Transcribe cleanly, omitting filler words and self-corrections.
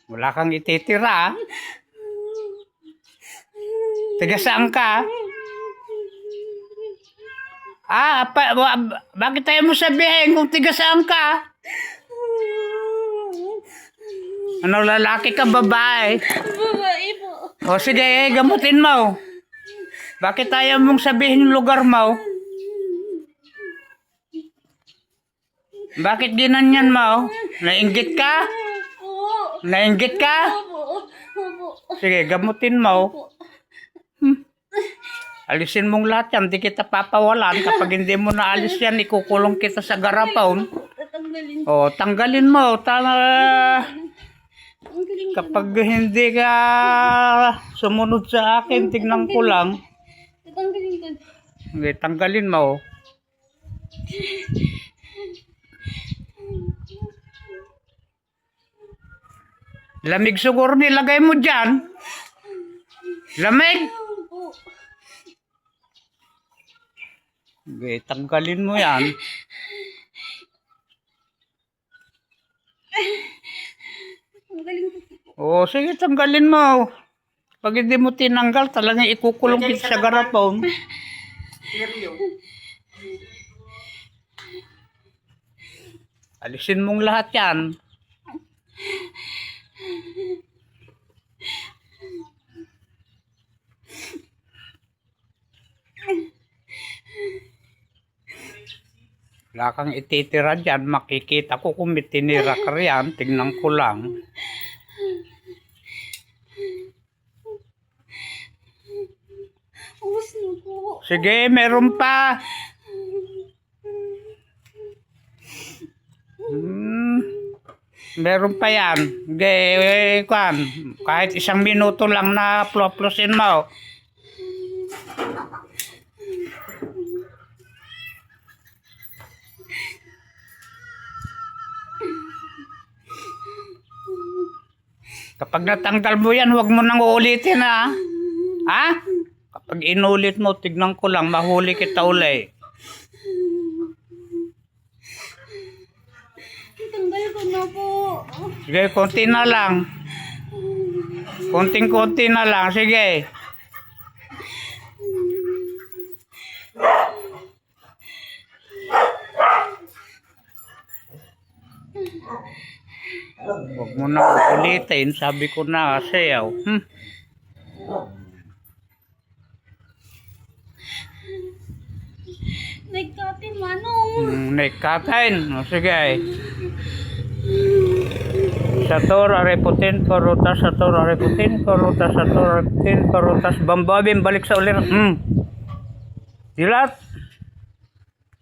Wala kang ititira. Taga saan ka? Bakit tayo mo sabihin kung tiga saan ka? Ano, lalaki ka, babae? Babae po. O sige, gamutin mo. Bakit tayo mong sabihin yung lugar mo? Bakit ginanyan mo? Nainggit ka? Opo. Nainggit ka? Opo. Opo. Sige, gamutin mo. Alisin mong lahat yan, di kita papawalan. Kapag hindi mo naalis yan, ikukulong kita sa garapon. Tatanggalin. O, tanggalin mo. Tanggalin ko. Kapag hindi ka sumunod sa akin, tignan ko lang. Tatanggalin ko. Okay, tanggalin mo. Lamig siguro nilagay mo dyan. Lamig. Opo. Okay, tanggalin mo yan. Tanggalin ko. O, sige, tanggalin mo. Pag hindi mo tinanggal, talagang ikukulong kita sa garapon. Alisin mong lahat yan. Wala kang ititira dyan. Makikita ko kung may tinira ka riyan. Tignan ko lang. Ubus na po. Sige, meron pa. Meron pa yan. Kahit 1 minuto lang na ploplosin mo. Kapag natanggal mo yan, huwag mo nang uulitin, ha? Ha? Kapag inulit mo, tignan ko lang, mahuli kita uli. Tanggal ko na po. Sige, konti na lang. Konting-konti na lang, sige. Huwag mo na ulitin, sabi ko na kasi, Nagkatin manong. Nagkatain. O, sige. Sator, areputin, parutas, sator, areputin, parutas, sator, areputin, parutas, bambabim, balik sa ulir. Dilat.